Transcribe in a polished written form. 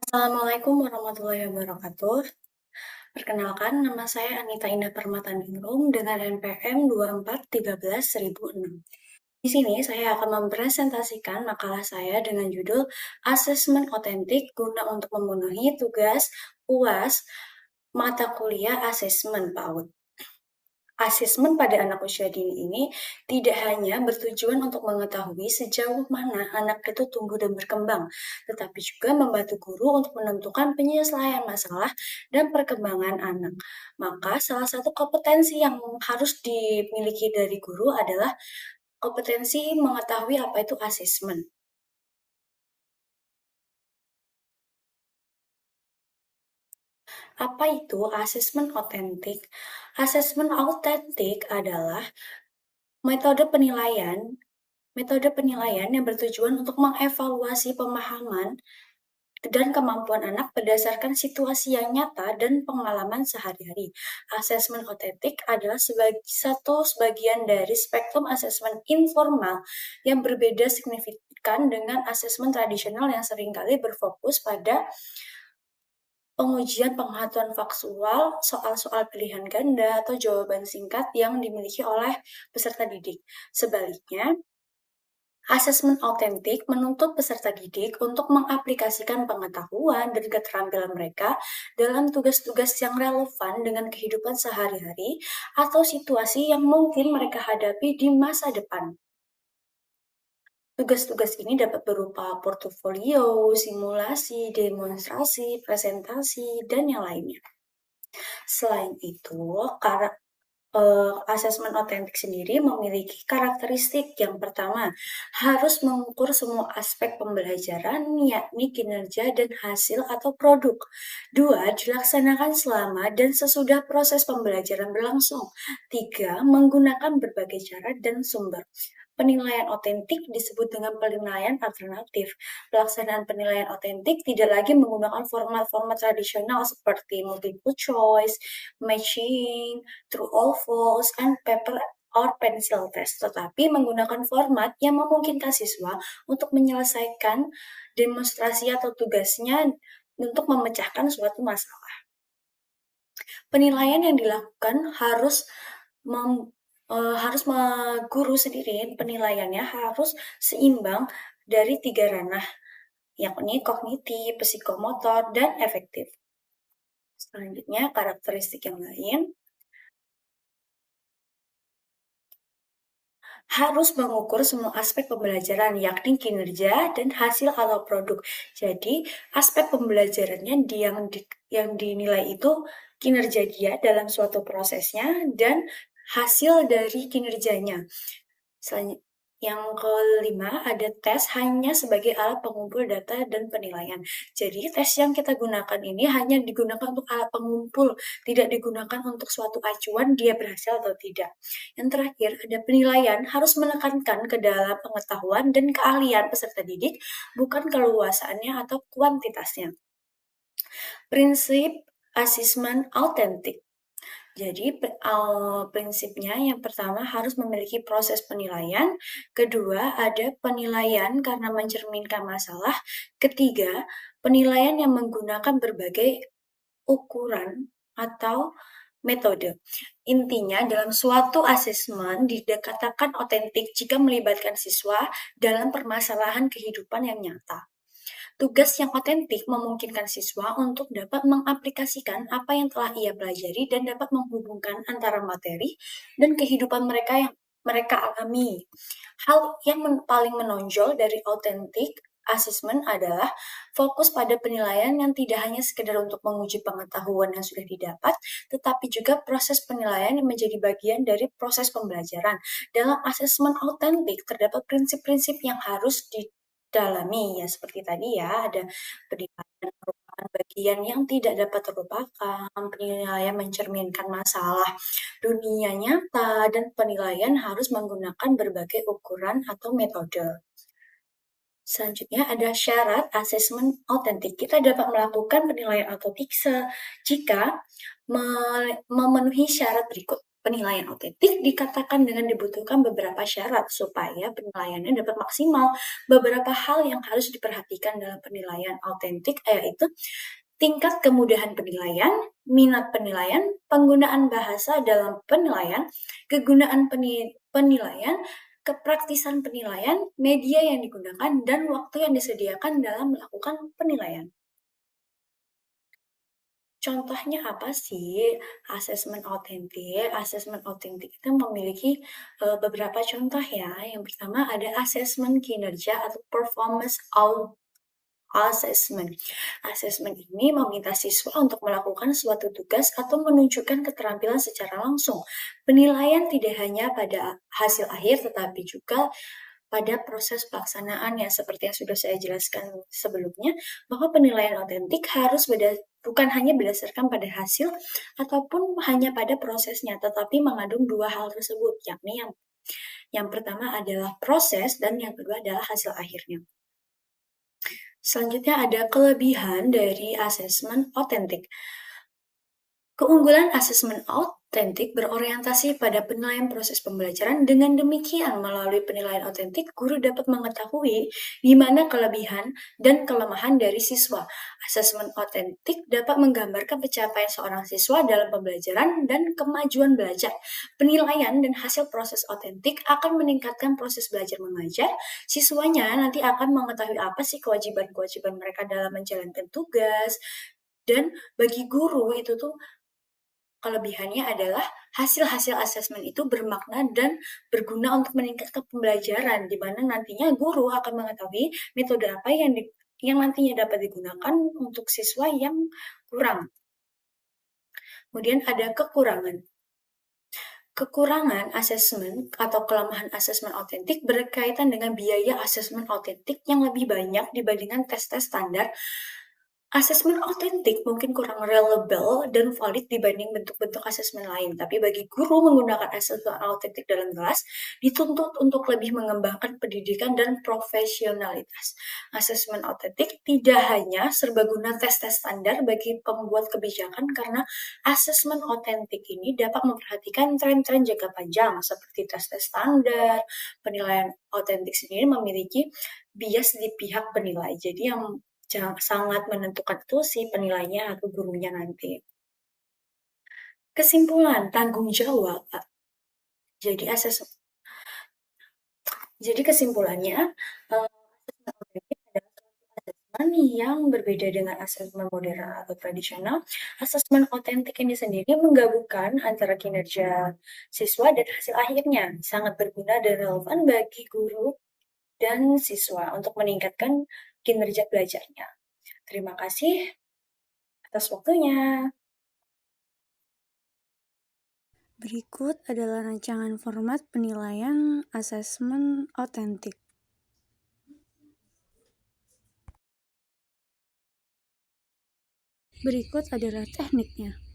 Assalamualaikum warahmatullahi wabarakatuh. Perkenalkan, nama saya Anita Indah Permataningrum dengan NPM 2413-1006. Di sini saya akan mempresentasikan makalah saya dengan judul Asesmen Otentik guna untuk memenuhi tugas UAS mata kuliah Asesmen PAUD. Asesmen pada anak usia dini ini tidak hanya bertujuan untuk mengetahui sejauh mana anak itu tumbuh dan berkembang, tetapi juga membantu guru untuk menentukan penyelesaian masalah dan perkembangan anak. Maka salah satu kompetensi yang harus dimiliki dari guru adalah kompetensi mengetahui apa itu asesmen. Apa itu asesmen otentik? Asesmen otentik adalah metode penilaian yang bertujuan untuk mengevaluasi pemahaman dan kemampuan anak berdasarkan situasi yang nyata dan pengalaman sehari-hari. Asesmen otentik adalah sebagian dari spektrum asesmen informal yang berbeda signifikan dengan asesmen tradisional yang seringkali berfokus pada pengujian pengetahuan faktual, soal-soal pilihan ganda, atau jawaban singkat yang dimiliki oleh peserta didik. Sebaliknya, asesmen otentik menuntut peserta didik untuk mengaplikasikan pengetahuan dan keterampilan mereka dalam tugas-tugas yang relevan dengan kehidupan sehari-hari atau situasi yang mungkin mereka hadapi di masa depan. Tugas-tugas ini dapat berupa portofolio, simulasi, demonstrasi, presentasi, dan yang lainnya. Selain itu, asesmen otentik sendiri memiliki karakteristik yang pertama, harus mengukur semua aspek pembelajaran, yakni kinerja dan hasil atau produk. Dua, dilaksanakan selama dan sesudah proses pembelajaran berlangsung. Tiga, menggunakan berbagai cara dan sumber. Penilaian otentik disebut dengan penilaian alternatif. Pelaksanaan penilaian otentik tidak lagi menggunakan format-format tradisional seperti multiple choice, matching, true or false, and paper or pencil test, tetapi menggunakan format yang memungkinkan siswa untuk menyelesaikan demonstrasi atau tugasnya untuk memecahkan suatu masalah. Penilaian yang dilakukan guru sendiri penilaiannya harus seimbang dari 3 ranah, yakni kognitif, psikomotor, dan efektif. Selanjutnya, karakteristik yang lain harus mengukur semua aspek pembelajaran, yakni kinerja dan hasil atau produk. Jadi, aspek pembelajarannya yang dinilai itu kinerja dia dalam suatu prosesnya dan hasil dari kinerjanya. Yang kelima, ada tes hanya sebagai alat pengumpul data dan penilaian. Jadi, tes yang kita gunakan ini hanya digunakan untuk alat pengumpul, tidak digunakan untuk suatu acuan dia berhasil atau tidak. Yang terakhir, ada penilaian harus menekankan ke dalam pengetahuan dan keahlian peserta didik, bukan keluasannya atau kuantitasnya. Prinsip asesmen autentik. Jadi, prinsipnya yang pertama harus memiliki proses penilaian, kedua ada penilaian karena mencerminkan masalah, ketiga penilaian yang menggunakan berbagai ukuran atau metode. Intinya, dalam suatu asesmen dikatakan otentik jika melibatkan siswa dalam permasalahan kehidupan yang nyata. Tugas yang otentik memungkinkan siswa untuk dapat mengaplikasikan apa yang telah ia pelajari dan dapat menghubungkan antara materi dan kehidupan mereka yang mereka alami. Hal yang paling menonjol dari otentik asesmen adalah fokus pada penilaian yang tidak hanya sekedar untuk menguji pengetahuan yang sudah didapat, tetapi juga proses penilaian yang menjadi bagian dari proses pembelajaran. Dalam asesmen otentik terdapat prinsip-prinsip yang harus didalami, ya seperti tadi ya, ada penilaian merupakan bagian yang tidak dapat terlupakan, penilaian mencerminkan masalah dunia nyata, dan penilaian harus menggunakan berbagai ukuran atau metode. Selanjutnya ada syarat asesmen otentik. Kita dapat melakukan penilaian otentik jika memenuhi syarat berikut. Penilaian otentik dikatakan dengan dibutuhkan beberapa syarat supaya penilaiannya dapat maksimal. Beberapa hal yang harus diperhatikan dalam penilaian otentik yaitu tingkat kemudahan penilaian, minat penilaian, penggunaan bahasa dalam penilaian, kegunaan penilaian, kepraktisan penilaian, media yang digunakan, dan waktu yang disediakan dalam melakukan penilaian. Contohnya apa sih asesmen otentik? Asesmen otentik itu memiliki beberapa contoh ya. Yang pertama ada asesmen kinerja atau performance assessment. Asesmen ini meminta siswa untuk melakukan suatu tugas atau menunjukkan keterampilan secara langsung. Penilaian tidak hanya pada hasil akhir, tetapi juga pada proses pelaksanaannya. Seperti yang sudah saya jelaskan sebelumnya, bahwa penilaian otentik harus bukan hanya berdasarkan pada hasil ataupun hanya pada prosesnya, tetapi mengandung dua hal tersebut, yakni yang pertama adalah proses dan yang kedua adalah hasil akhirnya. Selanjutnya ada kelebihan dari asesmen otentik. Keunggulan asesmen otentik berorientasi pada penilaian proses pembelajaran. Dengan demikian, melalui penilaian otentik, guru dapat mengetahui di mana kelebihan dan kelemahan dari siswa. Asesmen otentik dapat menggambarkan pencapaian seorang siswa dalam pembelajaran dan kemajuan belajar. Penilaian dan hasil proses otentik akan meningkatkan proses belajar mengajar. Siswanya nanti akan mengetahui apa sih kewajiban-kewajiban mereka dalam menjalankan tugas. Dan bagi guru itu tuh kelebihannya adalah hasil-hasil asesmen itu bermakna dan berguna untuk meningkatkan pembelajaran, di mana nantinya guru akan mengetahui metode apa yang nantinya dapat digunakan untuk siswa yang kurang. Kemudian ada kekurangan. Kekurangan asesmen atau kelemahan asesmen otentik berkaitan dengan biaya asesmen otentik yang lebih banyak dibandingkan tes-tes standar. Asesmen otentik mungkin kurang reliable dan valid dibanding bentuk-bentuk asesmen lain, tapi bagi guru menggunakan asesmen otentik dalam kelas dituntut untuk lebih mengembangkan pendidikan dan profesionalitas. Asesmen otentik tidak hanya serbaguna tes-tes standar bagi pembuat kebijakan, karena asesmen otentik ini dapat memperhatikan tren-tren jangka panjang seperti tes-tes standar. Penilaian otentik sendiri memiliki bias di pihak penilai, jadi yang sangat menentukan itu si penilainya atau gurunya nanti. Kesimpulan, tanggung jawab. Jadi kesimpulannya, asesmen otentik adalah asesmen yang berbeda dengan asesmen modern atau tradisional. Asesmen otentik ini sendiri menggabungkan antara kinerja siswa dan hasil akhirnya. Sangat berguna dan relevan bagi guru dan siswa untuk meningkatkan kinerja belajarnya. Terima kasih atas waktunya. Berikut adalah rancangan format penilaian asesmen otentik. Berikut adalah tekniknya.